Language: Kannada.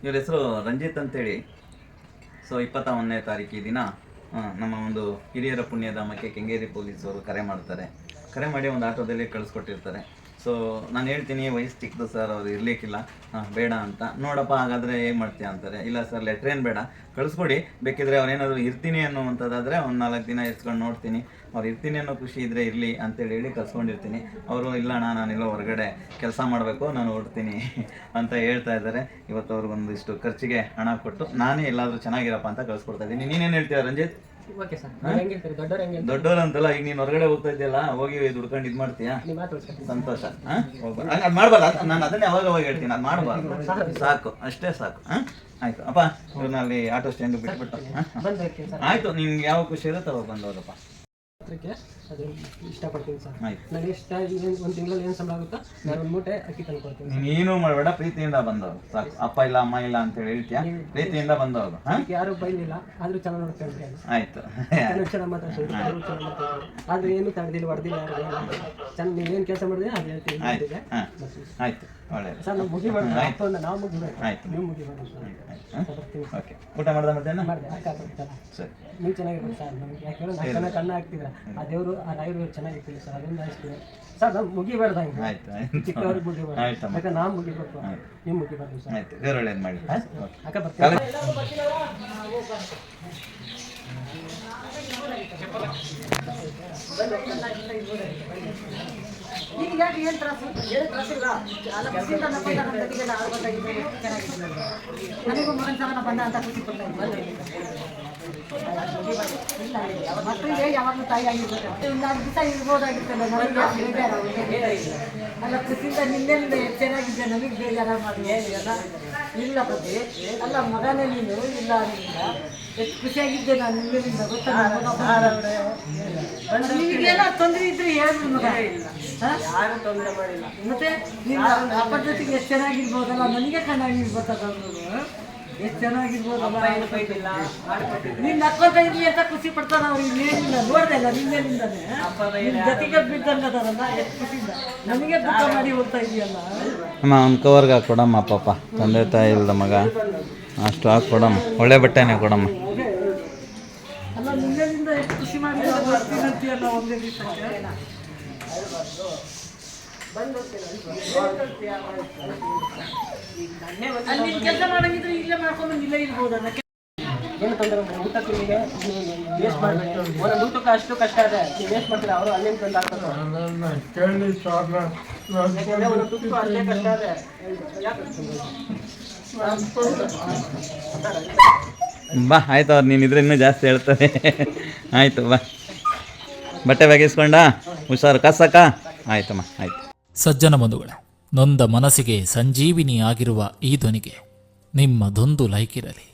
ಇವ್ರ ಹೆಸರು ರಂಜಿತ್ ಅಂತೇಳಿ. ಸೊ 21ನೇ ತಾರೀಕು ದಿನ ನಮ್ಮ ಒಂದು ಹಿರಿಯರ ಪುಣ್ಯಧಾಮಕ್ಕೆ ಕೆಂಗೇರಿ ಪೊಲೀಸವರು ಕರೆ ಮಾಡ್ತಾರೆ. ಕರೆ ಮಾಡಿ ಒಂದು ಆಟೋದಲ್ಲಿ ಕಳಿಸ್ಕೊಟ್ಟಿರ್ತಾರೆ. ಸೊ ನಾನು ಹೇಳ್ತೀನಿ, ವಯಸ್ಸು ಚಿಕ್ಕದು ಸರ್, ಅವ್ರು ಇರಲಿಕ್ಕಿಲ್ಲ, ಬೇಡ ಅಂತ. ನೋಡಪ್ಪ ಹಾಗಾದರೆ ಹೇಗೆ ಮಾಡ್ತೀಯ ಅಂತಾರೆ. ಇಲ್ಲ ಸರ್, ಲೆಟ್ರೇನು ಬೇಡ, ಕಳಿಸ್ಕೊಡಿ, ಬೇಕಿದ್ರೆ ಅವ್ರೇನಾದರೂ ಇರ್ತೀನಿ ಅನ್ನುವಂಥದ್ದಾದರೆ ಒಂದು 4 ದಿನ ಇಸ್ಕೊಂಡು ನೋಡ್ತೀನಿ, ಅವ್ರು ಇರ್ತೀನಿ ಅನ್ನೋ ಖುಷಿ ಇದ್ದರೆ ಇರಲಿ ಅಂತೇಳಿ ಹೇಳಿ ಕಳ್ಸ್ಕೊಂಡಿರ್ತೀನಿ. ಅವರು ಇಲ್ಲಣ್ಣ, ನಾನೆಲ್ಲೋ ಹೊರಗಡೆ ಕೆಲಸ ಮಾಡಬೇಕು, ನಾನು ಹೊರಡ್ತೀನಿ ಅಂತ ಹೇಳ್ತಾ ಇದ್ದಾರೆ. ಇವತ್ತು ಅವ್ರಿಗೊಂದಿಷ್ಟು ಖರ್ಚಿಗೆ ಹಣ ಕೊಟ್ಟು ನಾನೇ ಎಲ್ಲಾದರೂ ಚೆನ್ನಾಗಿರಪ್ಪ ಅಂತ ಕಳಿಸ್ಕೊಡ್ತಾ ಇದ್ದೀನಿ. ನೀನೇನು ಹೇಳ್ತೀಯ ರಂಜಿತ್? ದೊಡ್ಡವ್ರು ಅಂತಲ್ಲ, ಈಗ ನೀನು ಹೊರಗಡೆ ಹೋಗ್ತಾ ಇದ್ದೀಯಲ್ಲ, ಹೋಗಿ ದುಡ್ಕೊಂಡು ಇದು ಮಾಡ್ತೀಯಾ? ಸಂತೋಷ. ಅದು ಮಾಡಬಾರ್ದು, ನಾನು ಅದನ್ನೇ ಅವಾಗ ಹೇಳ್ತೀನಿ, ಅದು ಮಾಡಬಾರ್ದು, ಸಾಕು, ಅಷ್ಟೇ ಸಾಕು. ಆಯ್ತು ಅಪ್ಪ, ಇವ್ರನ್ನ ಅಲ್ಲಿ ಆಟೋ ಸ್ಟ್ಯಾಂಡ್ ಬಿಟ್ಬಿಟ್ಟು ಆಯ್ತು, ನಿಮ್ಗೆ ಯಾವ ಖುಷಿ ಇರುತ್ತೆ ಅವಾಗ ಬಂದವರಪ್ಪ. ಅದು ಇಷ್ಟಪಡ್ತೀನಿ ಸರ್. ನನಗೆ ಇಷ್ಟ ಒಂದು ತಿಂಗಳಲ್ಲಿ ಏನು ಸಂಬಳ ಆಗುತ್ತೋ ನಾನು ಒಂದು ಮೂಟೆ ಅಕ್ಕಿ ತಂದು ಕೊಡ್ತೀನಿ. ನೀನು ಮಾಡಬೇಡ, ಪ್ರೀತಿಯಿಂದ ಬಂದವರು ಸಾಕು. ಅಪ್ಪ ಇಲ್ಲ ಅಮ್ಮ ಇಲ್ಲ ಅಂತ ಹೇಳ್ತೀಯ, ಪ್ರೀತಿಯಿಂದ ಬಂದವರು. ಯಾರು ಬೈಲಿಲ್ಲ, ಆದ್ರೂ ಚೆನ್ನಾಗಿ ನೋಡ್ತಾರೆ. ಆಯ್ತು, ಚೆನ್ನಾಗಿ ಮಾತಾಡ್ತಾರೆ, ಆದ್ರೆ ಏನು ತಡೆದಿಲ್ಲ, ಹೊಡೆದಿಲ್ಲ, ಚೆನ್ನಾಗಿ ನೀವೇನು ಕೆಲಸ ಮಾಡಿದ್ರೆ ಅದು ಹೇಳ್ತೀನಿ. ಆಯ್ತು, ಒಳ್ಳೆಯದು ಸರ್. ನಾವು ಮುಗಿಬಾರ್ದು, ನಾವು ಮುಗಿಬೇಕು, ಆಯ್ತು, ನೀವು ಮುಗಿಬಾರ್ದು ಸರ್. ಓಕೆ. ಊಟ ಮಾಡ್ದ ಮಧ್ಯಾಹ್ನ? ಮಾಡಿದೆ, ಅಕ್ಕ ಬರ್ತಾರೆ. ಸರಿ, ನೀವು ಚೆನ್ನಾಗಿರ್ಬೇಕು ಸರ್. ನಮಗೆ ಯಾಕಂದ್ರೆ ಚೆನ್ನಾಗಿ ಕಣ್ಣ ಹಾಕ್ತಿದ್ರ, ಆ ದೇವರು ಆ ರಾಯರು ಚೆನ್ನಾಗಿರ್ತೀವಿ ಸರ್, ಅದರಿಂದ ಅನಿಸ್ತೀವಿ ಸರ್. ನಾವು ಮುಗಿಬಾರ್ದು, ಹಂಗೆ ಚಿಕ್ಕವ್ರಿಗೆ ಮುಗಿಬಾರ್ದು, ಯಾಕಂದ್ರೆ ನಾವು ಮುಗಿಬೇಕು, ನೀವು ಮುಗಿಬಾರ್ದು ಸರ್. ಆಯ್ತು, ಬೇರೆ ಒಳ್ಳೇದು ಮಾಡಿ. ಅಕ್ಕ ಬರ್ತೀವಿ. ಈಗ ಯಾಕೆ ಏನು ತ್ರಾಸು? ಏನು ತ್ರಾಸಿಲ್ಲ. ಅಲ್ಲ, ಖುಷಿಯಿಂದ ನಮ್ಮ ಗತಿಗೆಲ್ಲ ಆಡ್ಬೇಕಾಗಿದೆ, ಚೆನ್ನಾಗಿತ್ತು. ನನಗೂ ಮಗನ ಸಲ ಬಂದ ಅಂತ ಖುಷಿ ಪಡ್ತಾ ಮಕ್ಕಳಿಗೆ ಯಾವಾಗಲೂ ತಾಯಿ ಆಗಿರ್ಬೇಕು. ಒಂದು 4 ದಿವಸ ಇರ್ಬೋದಾಗಿತ್ತಲ್ಲ, ನಮಗೆ ಬೇಜಾರಾಗುತ್ತೆ. ಅಲ್ಲ, ಖುಷಿಯಿಂದ ನಿನ್ನೆಯಿಂದ ಚೆನ್ನಾಗಿದ್ದೆ, ನಮಗೆ ಬೇಜಾರ ಮಾಡಿ ಎಲ್ಲ ಇಲ್ಲ ಪ್ರತಿ. ಅಲ್ಲ, ಮಗನೇ ನೀನು ಇಲ್ಲ ಅನ್ನಿಲ್ಲ, ಎಷ್ಟು ಖುಷಿಯಾಗಿದ್ದೆ ನಾನು ನಿನ್ನೆಯಿಂದ, ಗೊತ್ತಾ? ನಿಮಗೇನೋ ತೊಂದರೆ ಇದ್ರೆ ಹೇಳಿದ್ರು ಮಗ, ಯಾರು ತೊಂದರೆ ಮಾಡಿಲ್ಲ. ಮತ್ತೆ ನೀನು ಆ ಪದ್ಧತಿಗೆ ಎಷ್ಟು ಚೆನ್ನಾಗಿರ್ಬೋದಲ್ಲ, ನನಗೆ ಚೆನ್ನಾಗಿರ್ಬೋದಲ್ಲ, ಎಷ್ಟು ಚೆನ್ನಾಗಿರ್ಬೋದಲ್ಲ. ನೀನು ನಕ್ಕೊಂತ ಇರ್ಲಿ ಅಂತ ಖುಷಿ ಪಡ್ತಾನ ಅವ್ರು. ಇನ್ನೇನಿಲ್ಲ, ನೋಡ್ದೆ ಇಲ್ಲ ನಿನ್ನೆಲಿಂದಾನೆ ಜೊತೆಗೆ ಬಿದ್ದಂಗದಾರಲ್ಲ, ಎಷ್ಟು ಖುಷಿಯಿಂದ ನನಗೆ ದುಃಖ ಮಾಡಿ ಹೋಗ್ತಾ ಇದೆಯಲ್ಲ. ಅಮ್ಮ, ಅವ್ನ ಕವರ್ಗೆ ಕೊಡಮ್ಮ ಪಾಪ, ತಂದೆ ತಾಯಿ ಇಲ್ದ ಮಗ, ಅಷ್ಟು ಹಾಕಿ ಕೊಡಮ್ಮ, ಒಳ್ಳೆ ಬಟ್ಟೆನೇ ಕೊಡಮ್ಮ. ಅಲ್ಲ, ನಿನ್ನೆಲಿಂದ ಎಷ್ಟು ಖುಷಿ ಮಾಡಿ ಅಂತೀಯಲ್ಲ ಒಂದೇ ದಿವಸಕ್ಕೆ. ಅಲ್ಲಿ ಕೆಲಸ ಮಾಡಂಗಿದ್ರೆ ಇಲ್ಲೇ ಮಾಡ್ಕೊಂಡು ಇಲ್ಲೇ ಇರ್ಬೋದಲ್ಲ. ಏನು ತೊಂದರೆ ಊಟ ತಿಂಡಿಗೆ ವೇಸ್ಟ್ ಮಾಡಬೇಕು. ಒಂದೊಂದು ಊಟಕ್ಕೆ ಅಷ್ಟು ಕಷ್ಟ ಇದೆ, ನೀವು ವೇಸ್ಟ್ ಮಾಡ್ತೀರ, ಅವರು ಅಲ್ಲಿಂದ ತಂದು ಹಾಕ್ತಾರೆ. ಒಂದೊಂದು ಊಟಕ್ಕೂ ಅಷ್ಟೇ ಕಷ್ಟ ಇದೆ. ಬಾ, ಆಯ್ತು, ಅವ್ರು ನೀನಿದ್ರೆ ಇನ್ನೂ ಜಾಸ್ತಿ ಹೇಳ್ತಾರೆ. ಆಯಿತು, ಬಾ, ಬಟ್ಟೆ ಬಗೆಸ್ಕೊಂಡ ಹುಷಾರು, ಕಸಕ್ಕ. ಆಯ್ತಮ್ಮ, ಆಯ್ತು. ಸಜ್ಜನ ಬಂಧುಗಳೇ, ನೊಂದ ಮನಸ್ಸಿಗೆ ಸಂಜೀವಿನಿ ಆಗಿರುವ ಈ ಧ್ವನಿಗೆ ನಿಮ್ಮದೊಂದು ಲೈಕ್ ಇರಲಿ.